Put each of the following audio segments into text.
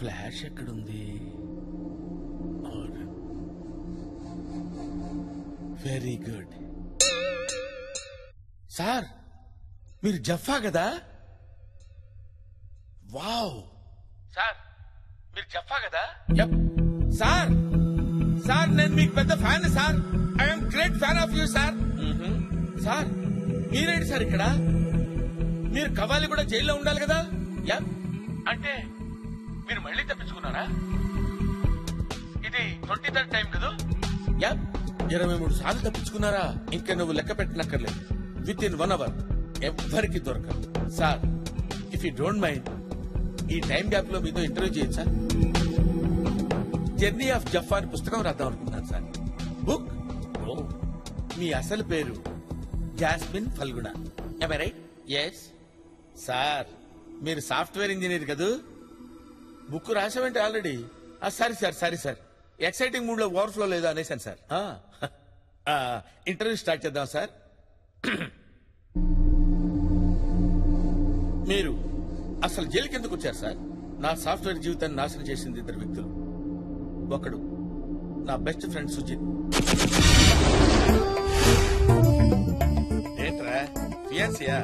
Flash ఎక్కడుంది? Very good. Sir మీరు జఫా కదా? వావ్. సార్ మీరు జఫా కదా? సార్ సార్ నేను మీకు పెద్ద fan sir. I'm great fan of you sir. Sir మీరేంటి సార్ ఇక్కడ? మీరు కవాలి కూడా జైల్లో ఉండాలి కదా? అంటే మీరు మళ్ళీ తప్పించుకున్నారా? ఇది 23rd టైం కదా? 23 సార్లు తప్పించుకున్నారా? ఇంకా నువ్వు లెక్క పెట్టనక్కర్లేదు. విత్ ఇన్ 1 hour ఎవ్వరికి దొరకదు. Sir if you don't mind ఈ టైం గ్యాప్ లో మీతో ఇంటర్వ్యూ చేయొచ్చు సార్. జర్నీ ఆఫ్ జఫా అని పుస్తకం రాద్దాం అనుకున్నాను సార్. బుక్. మీ అసలు పేరు Jasmine Phalguna. am I right? yes sir. మీరు సాఫ్ట్వేర్ ఇంజనీర్ కదూ? బుక్ రాసామంటే already. Sorry sir exciting mood లో ఓవర్ఫ్లో లేదా అనేసాను సార్. ఇంటర్వ్యూ స్టార్ట్ చేద్దాం సార్. మీరు అసలు జైలుకి ఎందుకు వచ్చారు సార్? నా సాఫ్ట్వేర్ జీవితాన్ని నాశనం చేసింది 2 వ్యక్తులు. ఒకడు నా బెస్ట్ ఫ్రెండ్ సుజిత్. ఏంట్రా ఫియాన్సియా?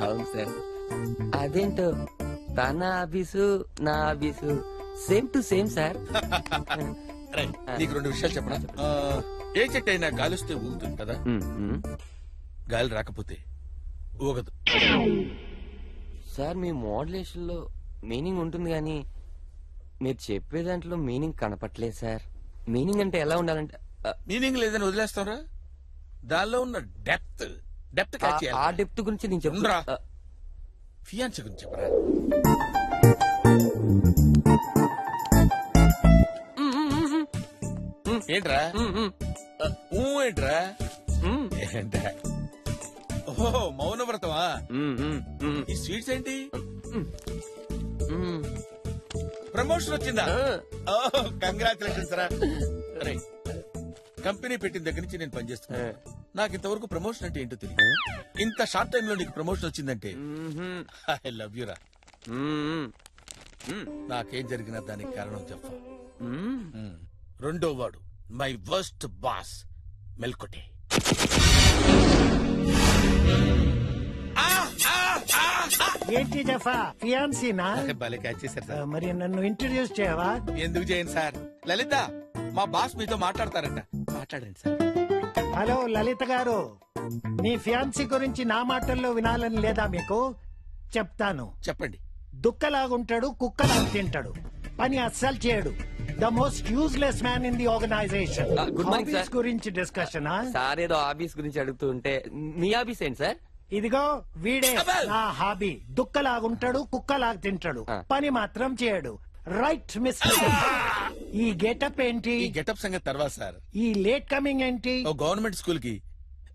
అవును సార్. అదేంటో తన ఆఫీసు నా office same to same sir. నీకు 2 విషయాలు చెప్పనా? ఏ చెట్టు అయినా గాలిస్తే ఊగుతుంది కదా? గాలి రాకపోతే ఊగదు సార్. మీ మోడ్యులేషన్ లో మీనింగ్ ఉంటుంది కానీ మీరు చెప్పే దాంట్లో మీనింగ్ కనపట్లేదు సార్. మీనింగ్ అంటే ఎలా ఉండాలంటే మీనింగ్ లేదని వదిలేస్తారా? దానిలో ఉన్న డెప్త్ ఆ డెప్త్ గురించి నేను చెప్తున్నా. ఫియాన్సీ గురించి చెప్పరా? ఏంట్రా ఏంట్రా? ఏంట్రా? ఓహో మౌనవ్రతమా? ఈ స్వీట్స్ ఏంటి? ప్రమోషన్ వచ్చిందా? కంగ్రాచులేషన్స్ రా. కంపెనీ పెట్టిన దగ్గర నుంచి నేను పనిచేస్తున్నా. నాకు ఇంతవరకు ప్రమోషన్ అంటే ఏంటో తెలియదు. ఇంత షార్ట్ టైమ్ లో నీకు ప్రమోషన్ వచ్చిందంటే ఐ లవ్ యూ రా. నాకేం జరిగినా దానికి కారణం చెప్పా. 2వ వాడు మై వర్స్ట్ బాస్ మెల్కొటే. ఏంటి జఫా ఫియాన్సీనా? భలే క్యాచ్ చేశారు సార్. మరి నన్ను ఇంట్రడ్యూస్ చేయవా? ఎందుకు చేయను సార్. లలిత మా బాస్ మీతో మాట్లాడతారంట. మాట్లాడండి సార్. హలో లలిత గారు, మీ ఫియాన్సీ గురించి నా మాటల్లో వినాలని లేదా మీకు? చెప్తాను. చెప్పండి. దుక్కలాగుంటాడు, కుక్కలాగా తింటాడు, పని అస్సలు చేయడు. The most useless man in the organisation. Good morning sir. గురించి డిస్కషన్. సార్ ఏదో ఆఫీస్ గురించి అడుగుతూ ఉంటే మీ ఆఫీస్ ఏంటి సార్? ఇదిగో వీడే నా హాబీ. దుక్కలాగుంటాడు, కుక్కలాగా తింటాడు, పని మాత్రం చేయడు. Right mister. ఈ గెటప్ ఏంటి? ఈ గెటప్ సంగతి తర్వాత సార్. ఈ లేట్ కమింగ్ ఏంటి? ఓ గవర్నమెంట్ స్కూల్ కి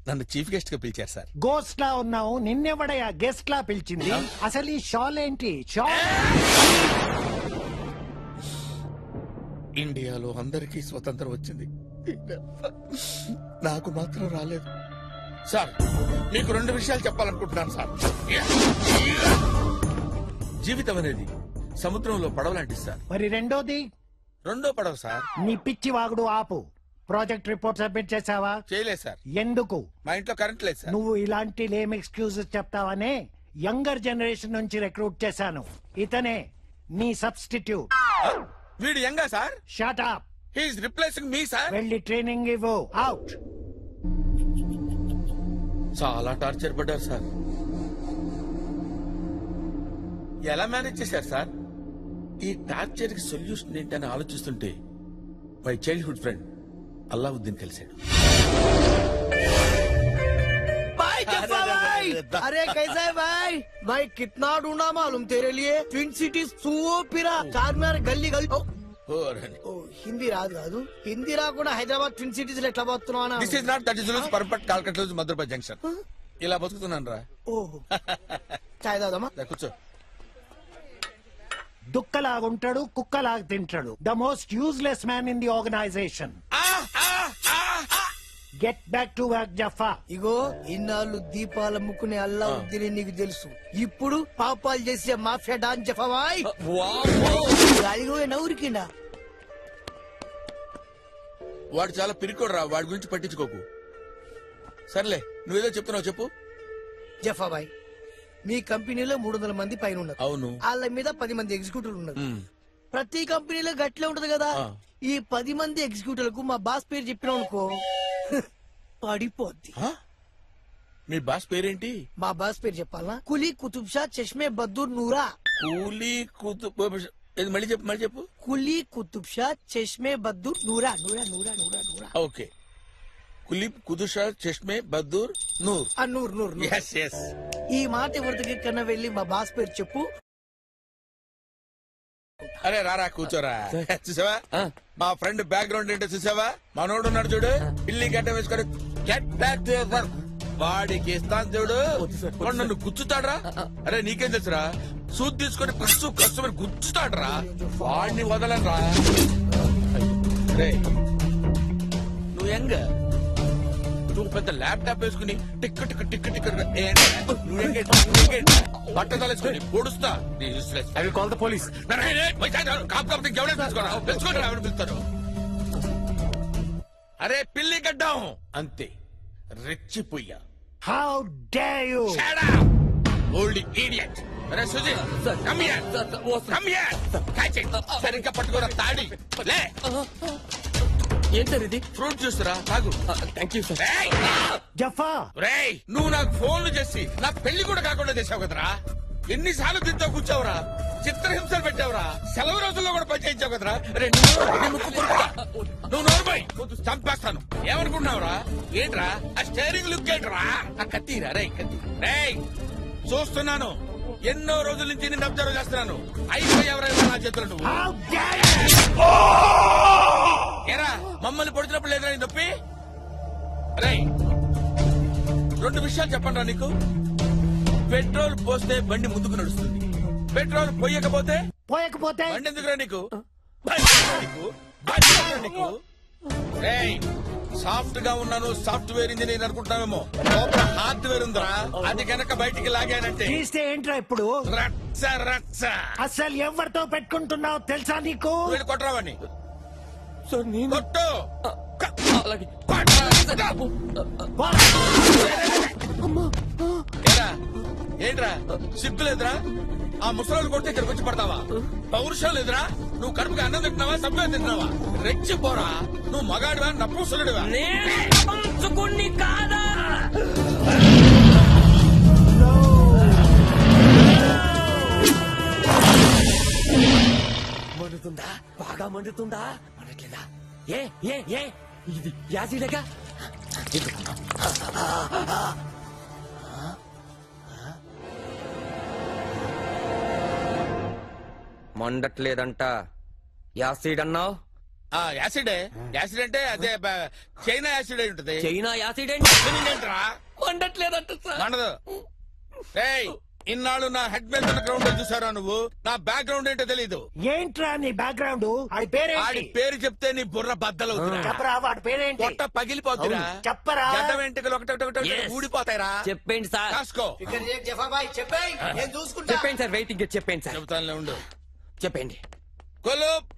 నన్ను చీఫ్ గెస్ట్ గా పిలిచారు సార్. గోస్ట్ లా ఉన్నావు, నిన్నెవడయా గెస్ట్ లా పిలిచింది? అసలు ఈ షాల్ ఏంటి? షాల్ ఇండియాలో అందరికీ స్వతంత్రం వచ్చింది, నాకు మాత్రం రాలేదు సార్. మీకు 2 విషయాలు చెప్పాలనుకుంటున్నాను సార్. జీవితం అనేది సముద్రంలో పడవ లాంటిది సార్. మరి రెండోది? 2వ పడవ సార్. నీ పిచ్చి వాగుడు ఆపు. ప్రాజెక్ట్ రిపోర్ట్ సబ్మిట్ చేసావా? చేయలేదు సార్. ఎందుకు? మా ఇంట్లో కరెంట్ లేదు సార్. నువ్వు ఇలాంటి లేమ్ ఎక్స్క్యూజెస్ చెప్తావనే యంగర్ జనరేషన్ నుంచి రిక్రూట్ చేశాను. ఇతనే నీ సబ్స్టిట్యూట్. వీడు యంగా sir? Shut up. He is replacing me sir. వెళ్ళి ట్రైనింగ్ ఇవ్వు. అవుట్. చాలా టార్చర్ పడ్డారు సార్. ఎలా మేనేజ్ చేశారు సార్? ఈ టార్చర్ కి సొల్యూషన్ ఏంటని ఆలోచిస్తుంటే మై చైల్డ్హుడ్ ఫ్రెండ్ అల్లావుద్దీన్ కలిశాడు. अरे कैसा है भाई? भाई कितना ढूंढा मालूम तेरे लिए. ट्विन सिटीज सूपिरा चार्मिनार गल्ली गल्ली. హిందీ రాదు కాదు. హిందీ రాకుండా హైదరాబాద్ ట్విన్ సిటీస్ ఎట్లా పోతున్నావు? This is not that is perfect కాల్కట్ మధురపై జంక్షన్. ఇలా బతుకుతున్నాను రా. ఓహో చాయ్ తాగుదామా? కూర్చో. దుక్కలాగుంటాడు, కుక్కలాగా తింటాడు. The most useless man in the organisation. Get back to work Jaffa. ఇగో ఇన్నాళ్ళు దీపాలు అమ్ముకునే అల్లావుద్దీన్ నీకు తెలుసు. ఇప్పుడు పాపాలు చేసే మాఫియా డాన్ జఫాబాయ్ గాలిగో నవ్వురికిండా. వాడు చాలా పిరికోడు రా, వాడి గురించి పట్టించుకోకు. సర్లే, నువ్వేదో చెప్తున్నావు చెప్పు. జఫాబాయ్, మీ కంపెనీలో 300 మంది పైన ఉన్నారు. అవును. వాళ్ళ మీద 10 మంది ఎగ్జిక్యూటివ్లు ఉన్నారు. ప్రతి కంపెనీలో గట్లే ఉంటది కదా. ఈ 10 మంది ఎగ్జిక్యూటివ్లకు మా బాస్ పేరు చెప్పినాం అనుకో పడిపోద్ది. మీ బాస్ పేరేంటి? మా బాస్ పేరు చెప్పాలా? కులీ కుతుబ్ షా చష్మే బద్దూర్ నూరా. కూలీ కుతుబ్ మళ్ళీ చెప్పు, మళ్ళీ చెప్పు. కులీ కుతుబ్ షా చష్మే బద్దూర్ నూరా నూరా నూరా నూరా నూరా. ఓకే, కులీబ్ కుతుషా చష్మే బద్దూర్ నూర్. నూర్ నూర్ నూర్. yes yes. ఈ మాట ఎవరికి కన్నా వెళ్ళి మా బాస్ పేరు చెప్పు. అరే రారా కూర్చోరా. చూసావా మా ఫ్రెండ్ బ్యాక్గ్రౌండ్ ఏంటో చూసావా? మనోడు ఉన్నాడు చూడు, పిల్లి గడ్డ వేసుకొని get back to your work. వాడికి ఇస్తాను చూడు, వాడు నన్ను గుచ్చుతాడ్రా. అరే నీకేం తెలుసురా, సూట్ తీసుకొని కష్టమని గుచ్చుతాడ్రా. వాడిని వదలరా. నువ్వు ఎంగ నువ్వు పెద్ద ల్యాప్టాప్ వేసుకుని టిక్ టిక్ టిక్ టిక్ బట్ట తలేసుకుని పొడుస్తా. I will call the police. పిలుస్తారు. అరే పిల్లి గడ్డం అంతే, రెచ్చిపోయా. How dare you! Old idiot. అరే Sujith, come here. Come here. Catch it. సరిగ్గా పట్టుకోరా తాడి. లే. ఏం సార్ ఇది? ఫ్రూట్ జ్యూస్ రా, తాగు. Thank you sir. జఫా, రేయ్ నువ్వు నాకు ఫోన్లు చేసి నా పెళ్లి కూడా కాకుండా చేసావు కదరా. ఎన్నిసార్లు తింటూ కూర్చోవురా, చిత్రహింసలు పెట్టావురా, సెలవు రోజుల్లో కూడా పని చేయించావు కదరా. నువ్వు నోరుపోయి చంపేస్తాను. ఏమనుకుంటున్నావురా? ఏంట్రా ఆ స్టేరింగ్ లుక్ ఏంట్రా? ఆ కత్తిరా రే, కత్తి. రేయ్ చూస్తున్నాను, ఎన్నో రోజుల నుంచి నేను అబ్జర్వ్ చేస్తున్నాను. అయిపోయావరా నా చేతులు నువ్వు. How dare you! ఏరా మమ్మల్ని పొడిచినప్పుడు లేదురా నీ నొప్పి? రేయ్ 2 విషయాలు చెప్పండి నీకు. పెట్రోల్ పోస్తే బండి ముందుకు నడుస్తుంది, పెట్రోల్ పోయకపోతే బండి ఎందుకురా నీకు? రేయ్ సాఫ్ట్ గా ఉన్నాను, సాఫ్ట్వేర్ ఇంజనీర్ అనుకుంటున్నావేమో, లోపల హార్డ్వేర్ ఉందిరా. అది కనుక బయటికి లాగానంటే తీస్తే ఏంట్రా ఇప్పుడు? రచ్చ రచ్చ. అసలు ఎవరితో పెట్టుకుంటున్నావు తెలుసా నీకు? వీళ్ళు కొట్టరావని సార్ నేను కొట్టు. అలాగే. ఏంట్రా సిగ్గు లేదురా? ఆ ముసలోళ్ళు కొడితే ఇక్కడికి వచ్చి పడతావా? పౌరుషం లేదురా? నువ్వు కడుపుకి అన్నం తింటున్నావా, సబ్బే తింటున్నావా? రెచ్చిపోరా. నువ్వు మగాడివా, నపుంసకుడివా? కాదా? మండుతుందా? బాగా మండుతుందా? మండట్లేదా? ఏ ఏ ఏ ఇది యాసిడేగా? మండట్లేదంట, యాసిడ్ అన్నావు. యాసిడే. యాసిడ్ అంటే అదే చైనా యాసిడ్ అయి ఉంటది. చైనా యాసిడ్ ఏంట్రా? మండట్లేదంట సార్. మండదు. ఏయ్ ఇన్నాళ్ళు నా హెడ్ మీద ఉన్న గ్రౌండ్ చూసారా నువ్వు? నా బ్యాక్ గ్రౌండ్ ఏంటో తెలీదు. ఏంట్రా నీ బ్యాక్గ్రౌండ్? ఆడి పేరు చెప్తే నీ బుర్ర బద్దలవుతున్నా. చెప్పరా వాడి పేరేంటి? పొట్ట పగిలిపోతురా. చెప్పరా. గడ్డ వెంట్రుకలు ఒకటి ఊడిపోతాయిరా. చెప్పండి సార్. కాసుకో. జఫాబాయ్ చెప్పేయ్, నేను చూసుకుంటా. చెప్పండి సార్, వెయిటింగ్ చెప్పండి సార్. చెబుతానులే ఉండు. చెప్పండి. కొలుప్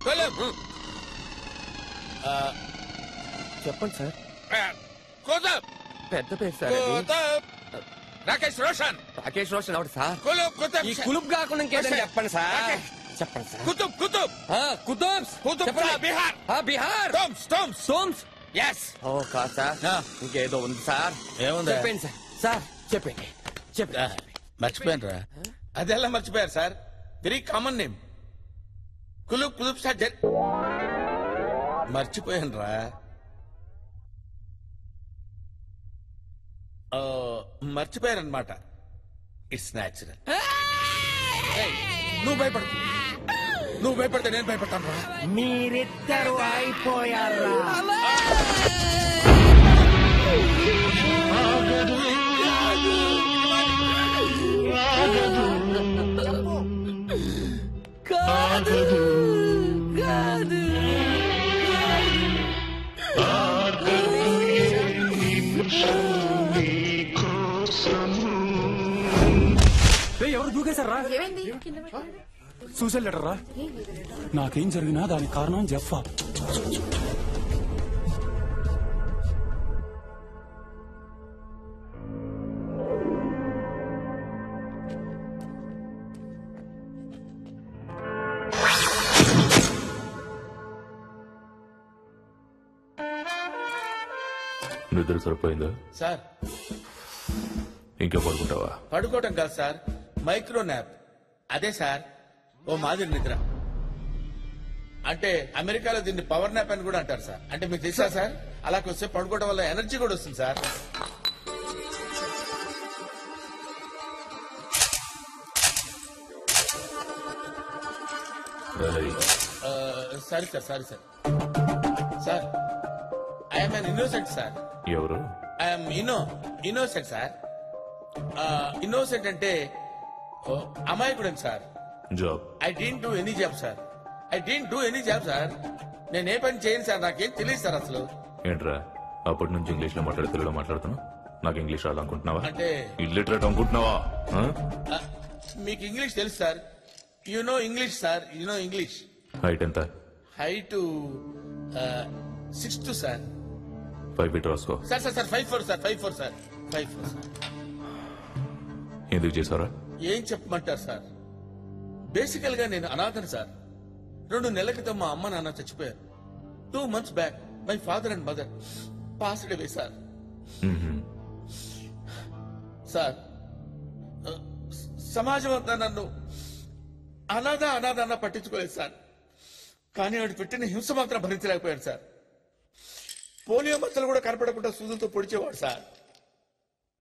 కొలుప్. చెప్పండి సార్. కొలుప్ పెద్ద పేరు సార్. కొలుప్. రాకేష్ రోషన్. రాకేష్ రోషన్ అవును సార్. కొలుప్ కుతుబ్. ఈ కులుబ్ కాకుండా ఇంకేదని చెప్పండి సార్. చెప్పండి సార్. కుతుబ్ కుతుబ్ కుతుబ్స్. కుతుబ్ బిహార్. బిహార్. టోమ్స్ టోమ్స్ సోమ్స్. ఎస్. ఓ కాదు సార్, ఇంకేదో ఉంది సార్. ఏముంది? చెప్పండి సార్. సార్ చెప్పండి. చెప్పండి. మర్చిపోయాను రా. అదెలా మర్చిపోయారు సార్? Very common name. కులుబ్ కుతుబ్ షా. మర్చిపోయాను రా. మర్చిపోయారనమాట. It's natural. నువ్వు భయపడకు, నువ్వు భయపడితే నేను భయపడతాను రా. మీరిద్దరు అయిపోయారా? కాదు కాదు. చేశారా? సూసైడ్ లెటర్ రా. నాకేం జరిగినా దానికి కారణం జెఫ్ఫా. నిద్ర సరిపోయిందా సార్? ఇంకా పడుకుంటావా? పడుకోవటం కాదు సార్, మైక్రో న్యాప్. అదే సార్ ఓ మాదిరి నిద్ర. అంటే అమెరికాలో దీన్ని పవర్ న్యాప్ అని కూడా అంటారు సార్. అంటే మీకు తెలుసా సార్, అలా కొంచెం పడుకోవడం వల్ల ఎనర్జీ కూడా వస్తుంది sir. Sorry sir, sorry sir. Sir I'm an innocent sir. ఎవరు? I'm innocent sir. ఇన్నోసెంట్ అంటే అమాయకుడని sir. Job? I don't do any job sir. I don't do any job sir. నేను ఏ పని చేయను సార్, నాకేం తెలియదు సార్ అసలు. ఏంట్రా అప్పటి నుంచి ఇంగ్లీష్ లో మాట్లాడి తెలుగులో మాట్లాడుతున్నా? నాకు ఇంగ్లీష్ రాదనుకుంటున్నావా? అంటే ఇల్లిటరేట్ అనుకుంటున్నావా? మీకు ఇంగ్లీష్ తెలుసు sir. You know English sir, you know English. Height ఎంత? Height 6'2" sir. 5 feet రాసుకో. Sir sir sir 5'4" sir, 5'4" sir, 5'4" sir. ఎందుకు చేశారా? ఏం చెప్పమంటారు సార్, బేసికల్ గా నేను అనాథను సార్. 2 నెలల క్రితం మా అమ్మ నాన్న చచ్చిపోయారు. 2 months back my father and mother passed away sir. Sir సమాజం అంతా నన్ను అనాథ అన్న పట్టించుకోలేదు సార్. కానీ వాడు పెట్టిన హింస మాత్రం భరించలేకపోయాడు సార్. పోలియో మచ్చలు కూడా కనపడకుండా సూదులతో పొడిచేవాడు సార్.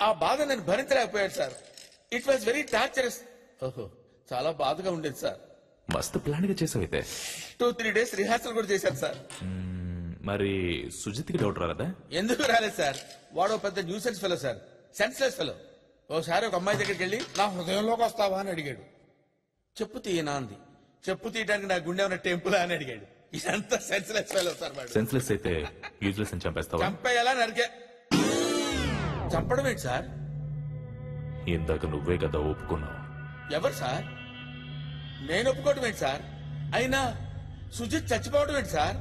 ఆ బాధ నేను భరించలేకపోయాడు sir. It was very torturous. ఓహో, చాలా బాధగా ఉండేది సార్. మస్తు ప్లాన్ గా చేసావైతే. 2-3 days రిహార్సల్ కూడా చేశాను సార్. మరి సుజిత్కి డౌట్ రాలేదా? ఎందుకు రాలేదు సార్, వాడు పెద్ద nuisance fellow sir, senseless fellow. ఓసారి ఒక అమ్మాయి దగ్గరికి వెళ్ళి నా హృదయంలోకి వస్తావా అని అడిగాడు. చెప్పు తీయనా అంది. చెప్పు తీయడానికి నా గుండె ఉన్న టెంపుల్ అని అడిగాడు. ఇదంతా సెన్స్లెస్ ఫెలో సార్. వాడు సెన్స్లెస్ అయితే యూజ్లెస్ అని చంపేస్తావా? చంపేయాలా నరికే. చంపడం ఏంటి సార్? ఇందాక నువ్వే కదా ఒప్పుకున్నావు. ఎవరు సార్? నేను ఒప్పుకోవటం ఏంటి సార్? అయినా సుజిత్ చచ్చిపోవడం ఏంటి సార్?